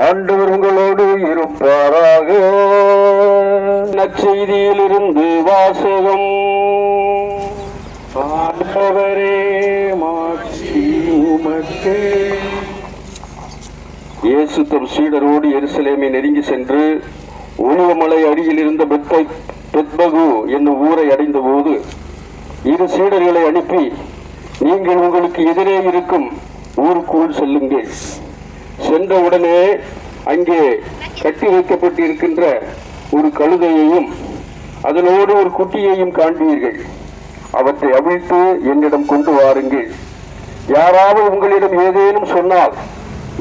ஆண்டவர் உங்களோடு இருப்பாராக. நற்செய்தியிலிருந்து வாசகம். ஆண்டவரே மாட்சி உமக்கே. இயேசு தம் சீடரோடு எருசலேமை நெருங்கி சென்று ஒலிவமலை அருகில் இருந்த பெத்பகு என்னும் ஊரை அடைந்த போது இரு சீடர்களை அனுப்பி, நீங்கள் உங்களுக்கு எதிரே இருக்கும் ஊருக்குள் செல்லுங்கள். சென்றவுடனே அங்கே கட்டி வைக்கப்பட்டிருக்கின்ற ஒரு கழுதையையும் அதனோடு ஒரு குட்டியையும் காண்பீர்கள். அவற்றை அவிழ்த்து என்னிடம் கொண்டு வாருங்கள். யாராவது உங்களிடம் ஏதேனும் சொன்னால்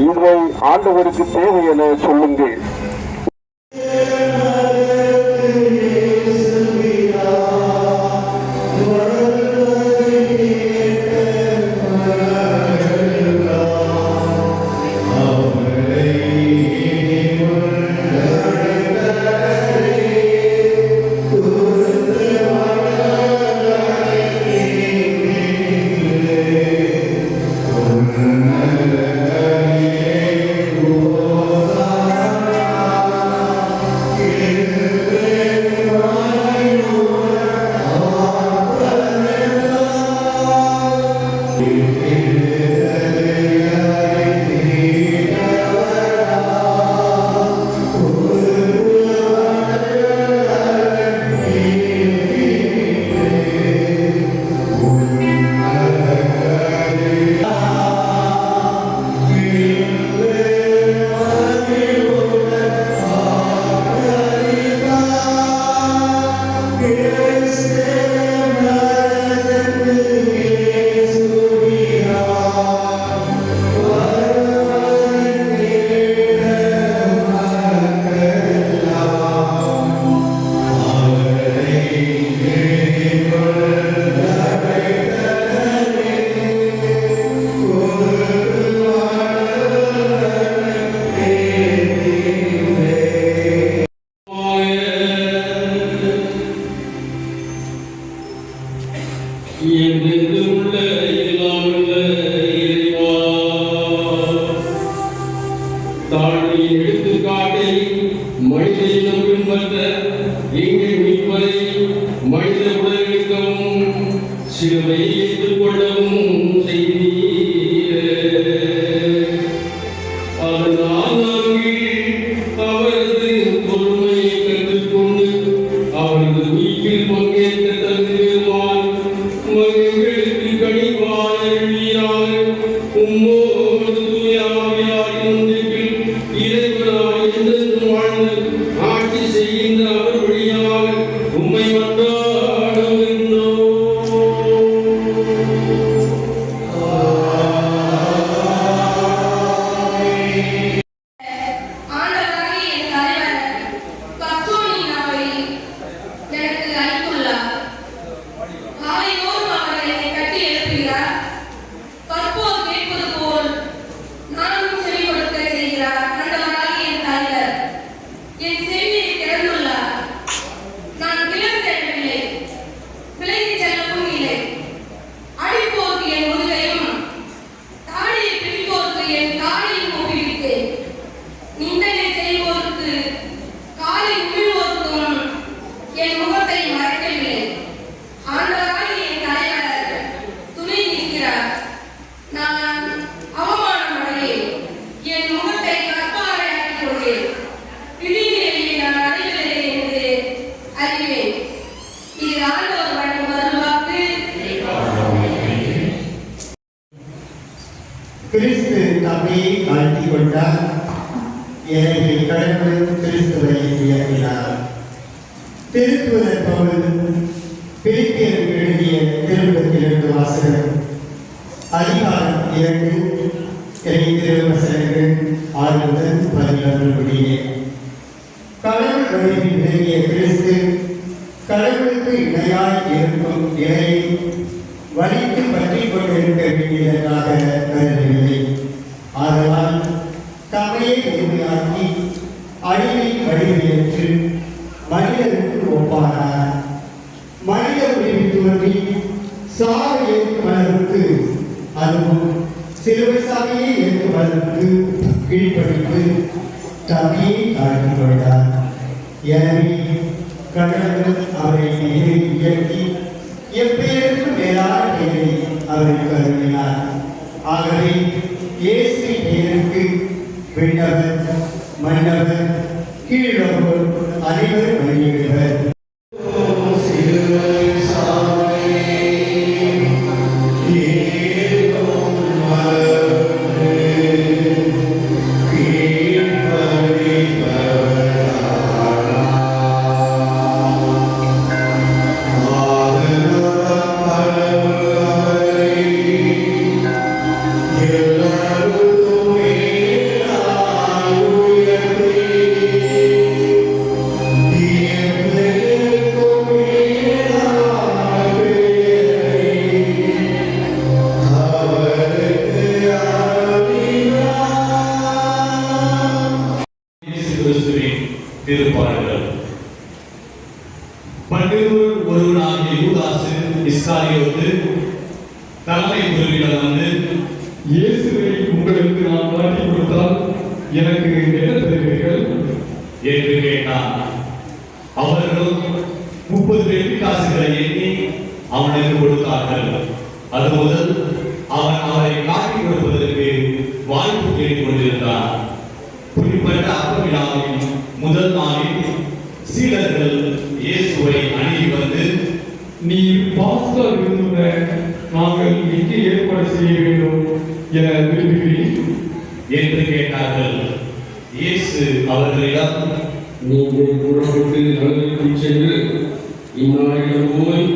இவை ஆண்டவருக்கு தேவை என சொல்லுங்கள். கிறிஸ்து தம்மை தாழ்த்தி கொண்டார். எனவே கடவுள் கிறிஸ்துவை உயர்த்தினார். திருத்தூதர் பவுல் பிலிப்பியருக்கு எழுதிய திருமுகத்திலிருந்து வாசகம். அதிகாரம் 2 வசனங்கள் 6 முதல் 11 முடிய. கடவுள் வழியில் விளங்கிய கிறிஸ்து கடவுளுக்கு இணையாய் இருக்கும் நிலையை வலித்து பற்றிக் கொண்டிருக்க வேண்டியதற்காக கருதவில்லை. ஆதலால் தம்மையை உண்மையாக்கி அடிமை வடிவையற்று மனிதருக்கு ஒப்பானார். மனித உரிமை தோன்றி சாவை ஏற்கும் அளவுக்கு, அதுவும் சிலுவை சாமியை ஏற்கும் அளவுக்கு கீழ்ப்படித்து தம்மையை தாழ்த்திக் கொண்டார். எனவே கடவுள் அவரை மேலே உயர்த்தி எப்பெயருக்கும் மேலான பெயரை அவருக்கு அருளினார். ஆகவே இயேசுவின் பெயருக்கு விண்ணவர், மன்னவர், கீழவர் அனைவரும் வழியிடுவர். திருப்பாடுகள். பன்னிருவர் ஒருவனாகிய யூதாசு இஸ்காரியோத்து தலைமை குருவிடம் வந்து, இயேசுவை உங்களுக்கு நான் காட்டி கொடுத்தால் எனக்கு என்ன தருவீர்கள் என்று கேட்டான். அவர்களும் 30 வெள்ளிக்காசுகளை எண்ணி அவனுக்கு கொடுத்தார்கள். அது முதல் அவன் அவரை காட்டி கொடுப்பதற்கு வாய்ப்பு கேட்டுக் கொண்டிருந்தான். குறிப்பிட்ட அப்ப விழாவின் முதல் நாளில் சீடர்கள் இயேசுவை அணுகி வந்து, நீ பாஸ்கா விருந்துண்ண நாங்கள் எங்கே ஏற்பாடு செய்ய வேண்டும் என விரும்புகிறீர் என்று கேட்டார்கள். இயேசு அவர்களிடம், நீங்கள் புறப்பட்டு நகருக்கு சென்று இந்நாளிடம் போய்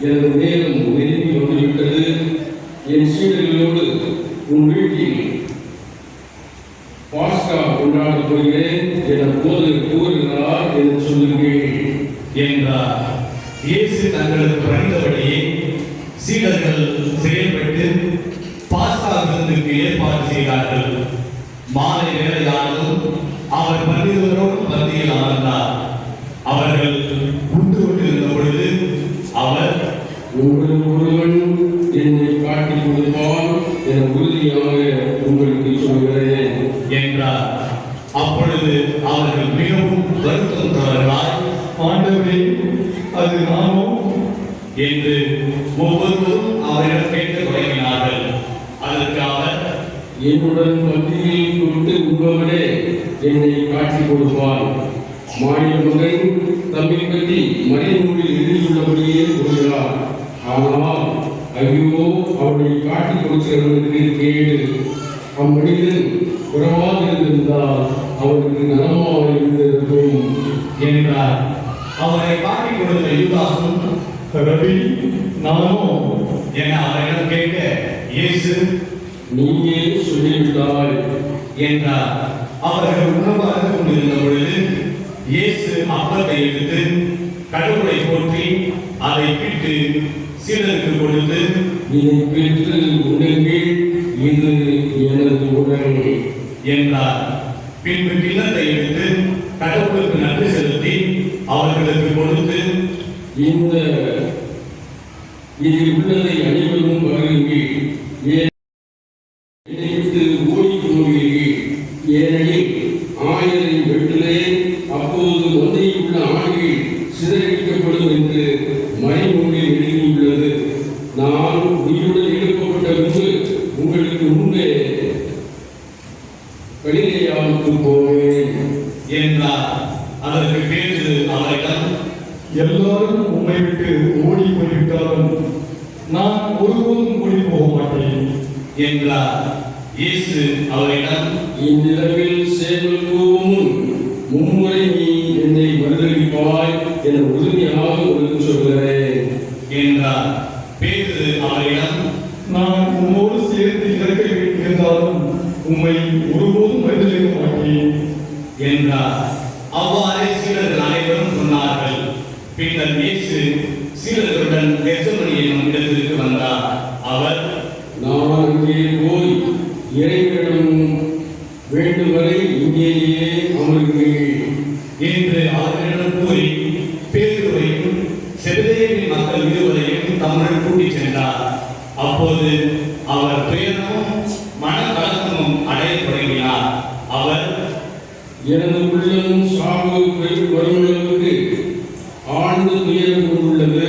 எனது நேரம் நெருங்கி வந்துவிட்டது, என் சீடர்களோடு உன் வீட்டில் பாஸ்கா கொண்டாடப் போகிறேன் என போதகர் கூறுகிறார் என்று சொல்லுங்கள் என்றார். இயேசு தங்களுக்கு பணித்தபடியே சீடர்கள் செயல்பட்டு பாஸ்கா விருந்துக்கு ஏற்பாடு செய்தார்கள். மாலை வேளையானதும் அவர் 12 பந்தியில் அமர்ந்தார். அவர்கள் உண்டு கொண்டிருந்த பொழுது அவர், உங்கள் ஒருவன் என்னை காட்டிக் கொடுப்பான் என உறுதியாக உங்களுக்கு சொல்கிறேன் என்றார். அப்பொழுது அவர்கள் மிகவும் வருத்தம் தவறாய், ஆண்டவரே, அது நானோ என்று ஒவ்வொருவரும் அவரிடம் கேட்க தொடங்கினார்கள். அதற்கு அவர், என்னுடன் பந்தியில் கொண்டு உண்பவனே என்னை காட்டிக் கொடுப்பான். மாநில மகன் தம்மை பற்றி மறைநூலில் எழுதியுள்ளபடியே கூறுகிறார். ஆனால் ஐயோ, அவனை காட்டிக் கொடுக்கிறவனுக்கு கேடு. அம்மனிதன் உறவாதிருந்தால் அவனுக்கு நலமாக இருந்திருக்கும் என்றார். அவரை காட்டிக் கொடுத்த யூதாசும், ரவி, நானோ என அவரிடம் கேட்க இயேசு, நீயே சொல்லிவிட்டாய் என்றார். அவர்கள் உணவு அருந்திக் கொண்டிருந்த பொழுது இயேசு அப்பத்தை எடுத்து கடவுளை போற்றி அதை பிட்டு சீடருக்கு கொடுத்து, இதை பெற்று உண்ணுங்கள், இது எனது உடல் என்றார். பின்பு கிண்ணத்தை எடுத்து கடவுளுக்கு நன்றி செலுத்தி அவர்களுக்கு கொடுத்து, இதில் உள்ளதை அனைவரும் பகிருங்கள், நினைத்து ஓடிக் கொள்வீர்கள். ஏனெனில் 1000 வெட்டிலே அப்போது மந்தையில் உள்ள ஆடுகள் சிதறடிக்கப்படும் என்று மறைநூலில் எழுதியுள்ளது. நான் உயிருடன் எழுப்பப்பட்ட முன்பு உங்களுக்கு முன்பே கலிலேயாவுக்கு போவேன் என்றார். அதற்கு பேதுரு அவரிடம், எல்லாரும் உம்மை விட்டு ஓடி போய்விட்டாலும் நான் ஒருபோதும் ஓடி போக மாட்டேன் என்றார். இயேசு அவரிடம், இந்நிலவில் சேவல் கூவும் மும்முறை நீ என்னை மறுதளிப்பாய் என உறுதியாக உங்களுக்கு சொல்கிறேன் என்றார். பேதுரு அவரிடம், நான் உம்மோடு சேர்ந்து இறக்க வேண்டியிருந்தாலும் உம்மை ஒருபோதும் மறுதலிக்க மாட்டேன் என்றார். அவ்வாறே சீடர்கள் அனைவரும் சொன்னார்கள். பின்னர் இயேசு சீடர்களுடன் கெத்செமனே என்னும் இடத்திற்கு வந்தார். அவர், நான் இங்கே போய் இறைவனிடம் வேண்டும் வரை இங்கேயே அமர்கிறேன் என்று அவர்களிடம் கூறி பேதுருவையும் செபதேயுவின் மக்கள் இருவரையும் தம்முடன் கூட்டிச் சென்றார். அப்போது அவர் துயரமும் மனக்கலக்கமும் அடையத் தொடங்கினார். அவர், எனது உள்ளம் சாவு வருவதற்கு ஆழ்ந்த துயரம் கொண்டுள்ளது.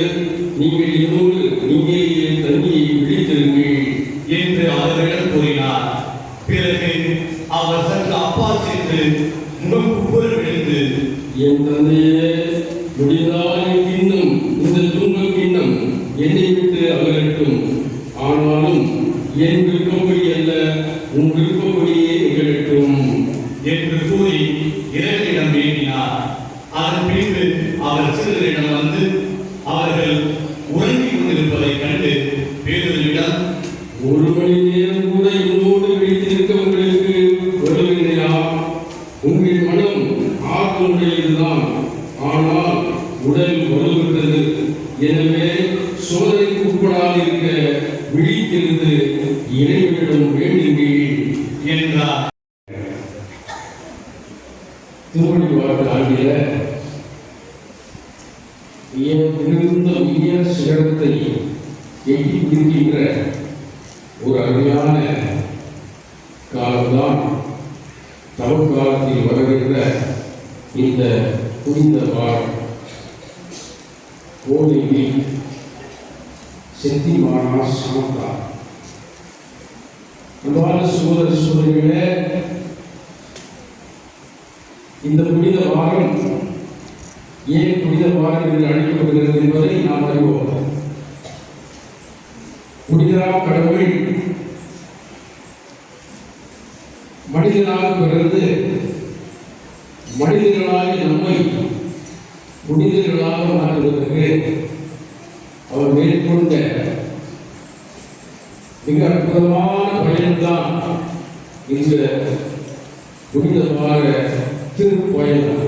நீங்கள் என்னோடு இங்கேயே தண்ணியை விழித்திருங்கள் என்று அவர்களிடம் கூறினார். பிறகு அவர் சற்று அப்பால் சென்று முகம் குப்புற விழுந்து, என் தந்தையே, முடிந்தால் இன்னும் இந்த துன்பக் கிண்ணம் என்னை விட்டு அகலட்டும். ஆனாலும் என் விருப்பப்படி அல்ல, உன் விருப்பப்படியே நிகழட்டும் என்று கூறி இறைவனிடம் வேண்டினார். அதன் பின்பு அவர் சீடர்களிடம் வந்து அவர்கள் உறங்கிக் கொண்டிருப்பதைக் கண்டு பேதுருவிடம், ஒரு மணி நேரம் கூட என்னோடு விழித்திருக்க உங்களுக்கு வருவதில்லையா? உங்கள் மனம் ஆர்வமுடையதுதான், ஆனால் உடல் வலுவிட்டது. எனவே சோதனைக்கு உட்படாதிருக்க விழித்திருந்து இறைவனிடம் வேண்டுங்கள் என்றார். திருவள்ளுவர் ஆகிய மிகுந்த உயர் சிகரத்தை எட்டி பிடிக்கின்ற ஒரு அருமையான காலம்தான் தவக்காலத்தில் வருகின்ற இந்த புனித வாரம். கோடைவி செத்திமானா சாந்தா. அன்பான சகோதர சகோதரிகளே, இந்த புனித வாரம் ஏன் புனித வாரம் என்று அழைக்கப்படுகிறது என்பதை நாம் அறிவோம். புனிதராம் கடவுள் மனிதனாக பிறந்து மனிதர்களாக நம்மை புனிதர்களாக மாற்றுவதற்கு அவர் மேற்கொண்ட மிக அற்புதமான பயன்தான் இந்த புனிதமான திருப்பயணம்.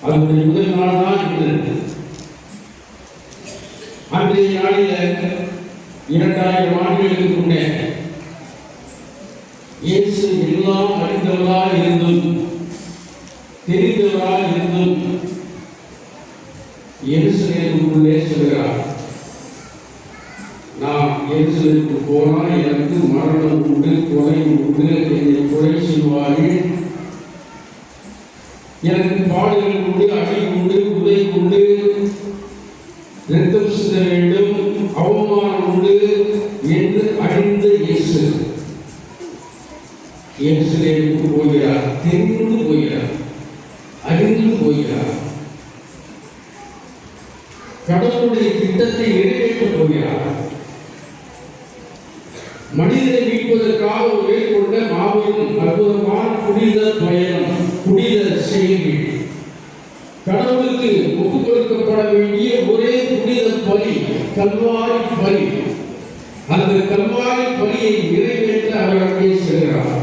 அதனுடைய முதல் நாள் தான் இன்று. அன்றைய நாளில் 2000 ஆண்டுகளுக்கு முன்னே இயேசு எல்லாம் அறிந்தவராய் இருந்தும் தெரிந்தவராய் இருந்தும் எருசலேமுக்குள்ளே செல்கிறார். நான் எருசலேமுக்கு போனால் எனக்கு மரணம் உண்டு, கொலை உண்டு, என்னை கொலை செய்வார்கள், எனக்கு பாடுகள் உண்டு, அடி உண்டு, உதை உண்டு, இரத்தம் சிந்த வேண்டும், அவமானம் உண்டு என்று அறிந்த இயேசு எருசலேமுக்கு போகிறார். தெரிந்து போகிறார், அறிந்து போகிறார். கடவுளுடைய திட்டத்தை நிறைவேற்றப் போகிறார். மனிதனை மீட்பதற்காக மேற்கொண்ட மாபெரும் அற்புதமான புனித பயணம், புனித செய்தி. கடவுளுக்கு ஒப்புக் கொடுக்கப்பட வேண்டிய ஒரே புனித பலி கல்வாரி பலி. அந்த கல்வாரி பலியை நிறைவேற்ற அவர் அங்கே செல்கிறார்.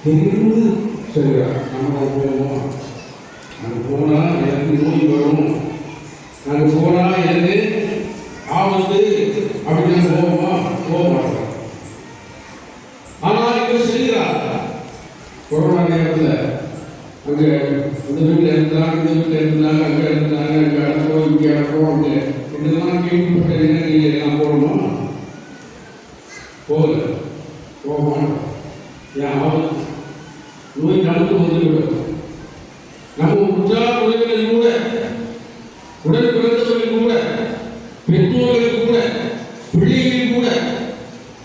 தெரிந்து செல்கிறார். நம்ம போவோம், அங்கே போனா எனக்கு நோய் வரும், அங்கே போனா எனக்கு ஆபத்து அப்படின்னு போவோமா? போக மாட்டோம். ஆனால் இவர் செல்கிறார். கொரோனா நேரத்தில் அங்கே இந்த வீட்டில் இருந்தாங்க, இந்த வீட்டில் இருந்தாங்க, அங்கே இருந்தாங்க, அங்கே அடப்போம், இங்கே அடப்போம், அங்கே இதெல்லாம் கேள்விப்பட்ட நீங்கள் நான் போகணுமா? போகல, போக மாட்டோம். ஏன் ஆபத்து? நோய் நடந்து வந்துவிடும். நம்ம உற்றார் உறவினர் கூட, உடன் பிறந்தவர்கள் கூட, பெற்றோர்கள் கூட, பிள்ளைகள் கூட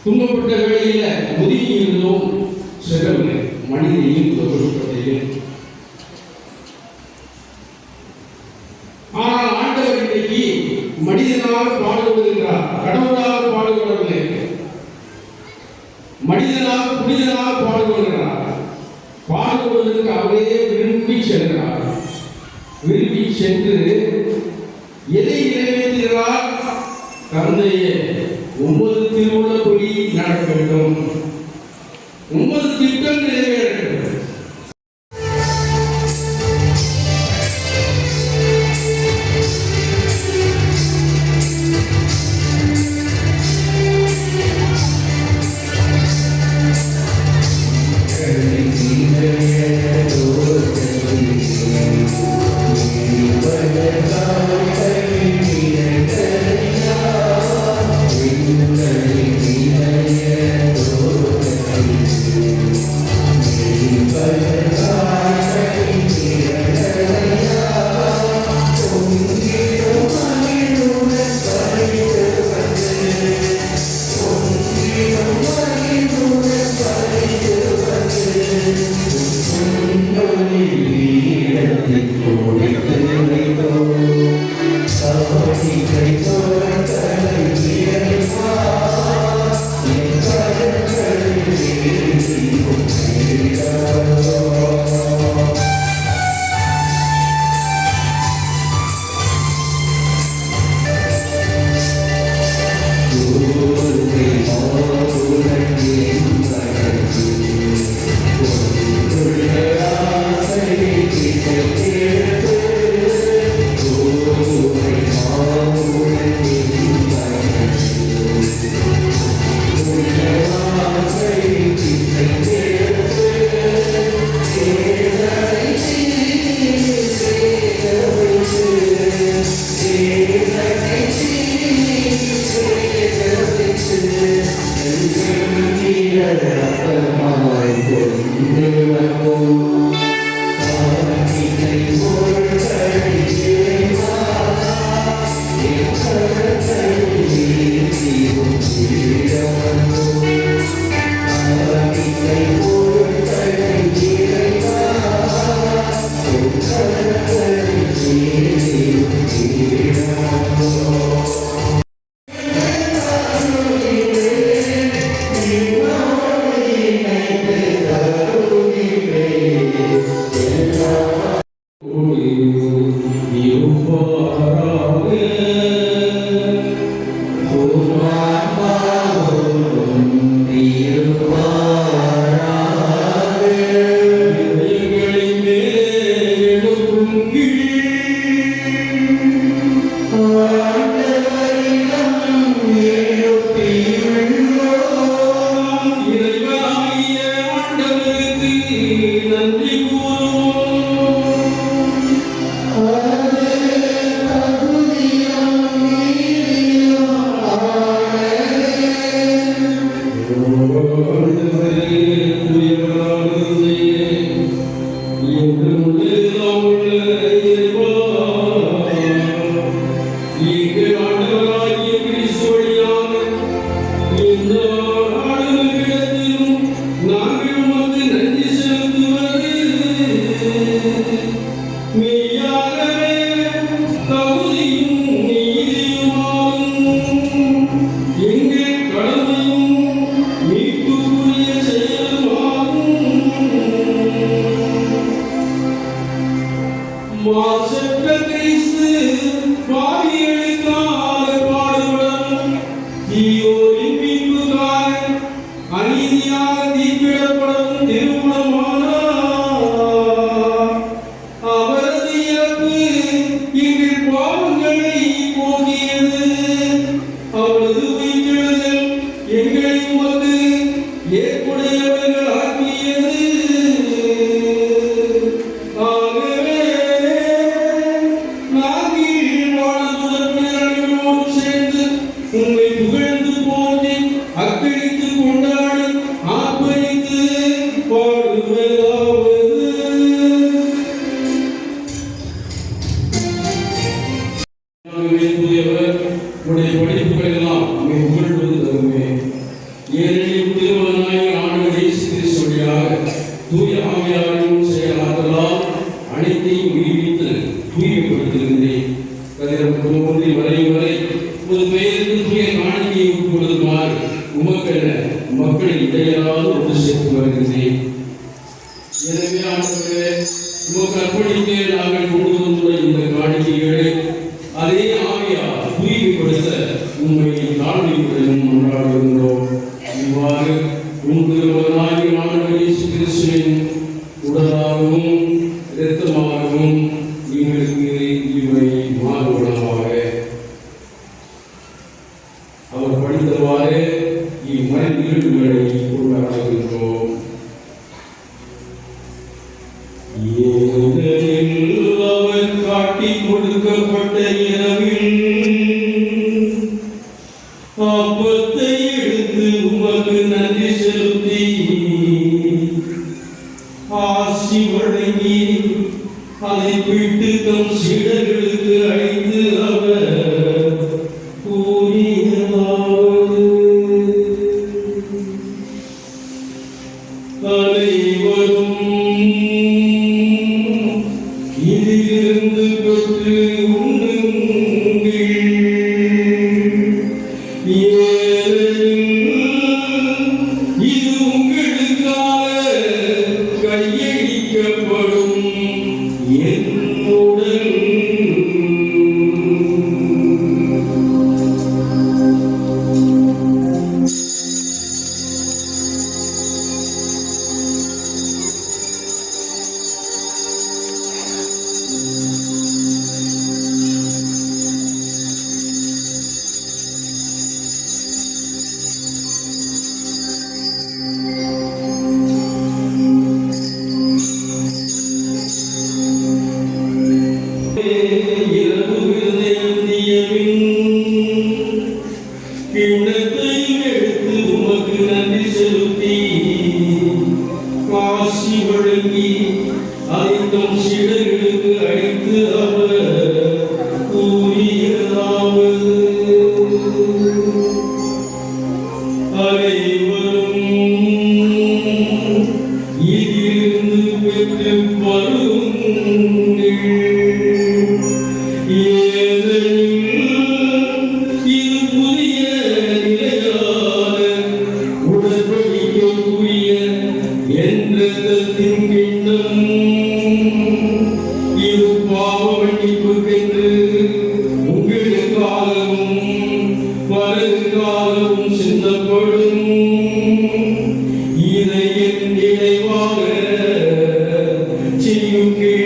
துன்பப்பட்ட வேளையில ஒதுங்கி இருந்தோம், செல்லவில்லை. மனிதனையும் கொடுப்பதையும். ஆனால் ஆண்டவர் இன்றைக்கு மனிதனாக பாடுபடுகிறார், கடவுளாக பாடுபடவில்லை. மனிதனாக புனிதனாக பாடுபடுகிறார். பாடுபடுவதற்கு அவரே விரும்பி செல்கிறார். விரும்பி சென்று எதை நிறைவேற்றுகிறார்? தந்தையே, உமது திருவுள்ளபடி நடக்க வேண்டும். உமது திட்டம் நிறைவேறட்டும். அதே ஆவியா தூய்மைப்படுத்த உண்மையை தாழ்மையுடனும் கொண்டாடுகின்றோம். இவ்வாறு உங்களுடைய இயேசு கிறிஸ்துவின் உடலாகவும் இரத்தமாகவும் எங்களுக்கு இவை மாறுபடமாக அவர் படித்தவாறு இம்மறை நிகழ்வுகளை கொண்டாடுகின்றோம். அவர் காட்டிக் கொடுக்கப்பட்ட இரவில் அப்பத்தை எடுத்து உமக்கு நன்றி செலுத்தி ஆசி வழங்கி அதை விட்டு தம் சீடர்களுக்கு அழைத்து அவர் கூறியதாவது: அனைவரும் இதிலிருந்து பெற்று உண்ணுங்கள். இது உங்களுக்காக கையளிக்கப்படும் என் உடல். கிண்ணத்தை எடுத்து உமக்கு நன்றி செலுத்தி ஆசி வழங்கி அதை தம் சீடர்களுக்கு அழைத்து அவர் கூறியதாவது: அனைவரும் இதிலிருந்து பெற்று பருகுங்கள். இது பாவ மன்னிப்புக்கென்று உங்களுக்காகவும் பலருக்காகவும் சிந்தப்படும். இதை என் நினைவாக செய்யுங்கள்.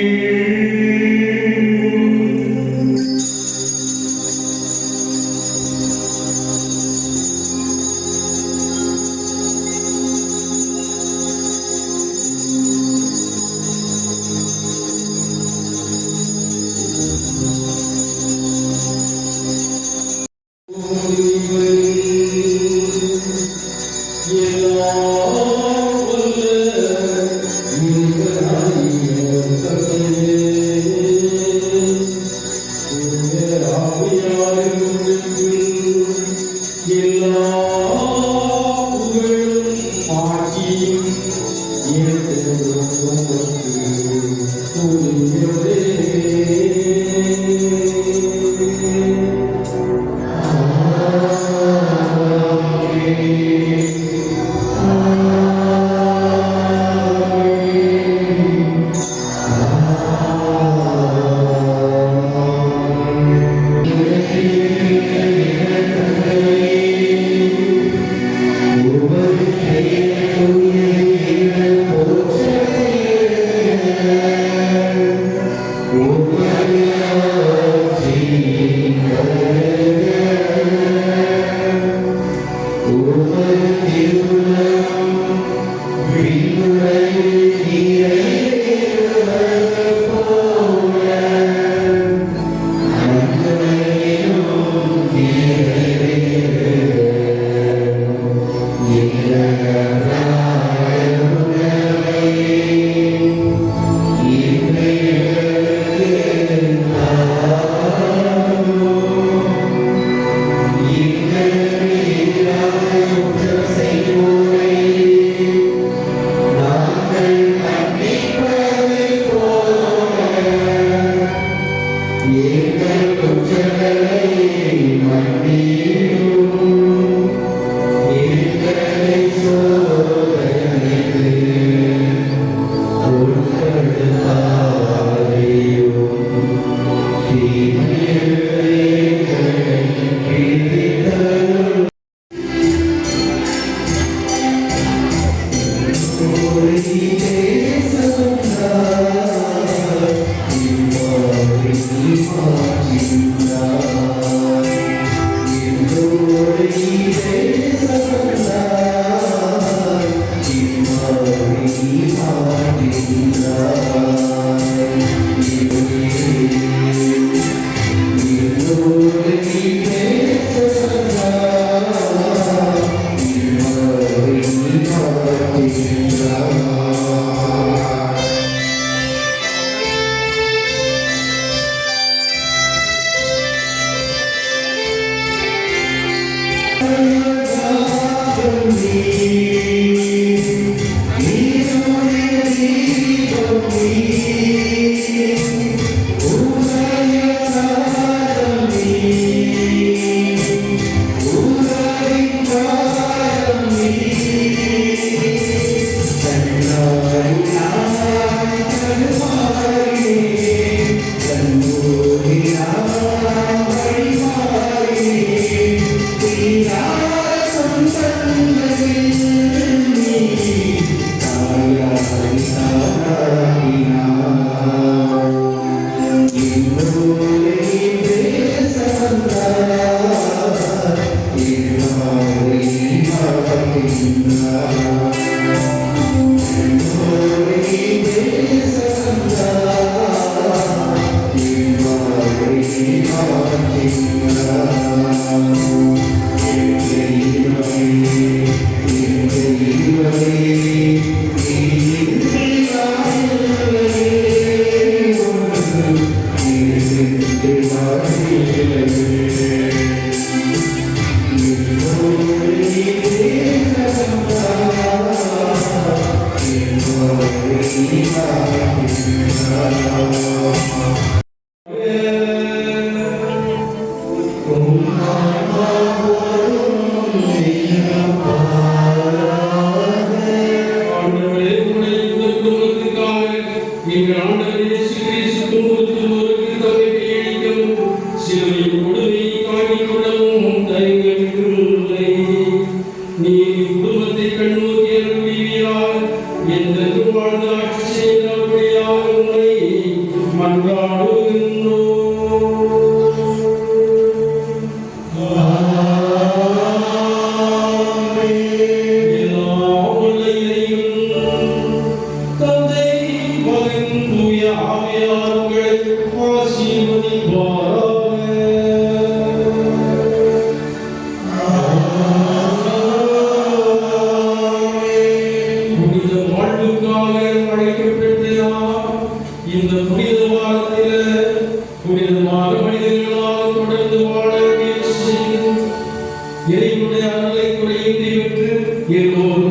இறைவனுடைய அருளை குறையின்றி பெற்று எல்லோரும்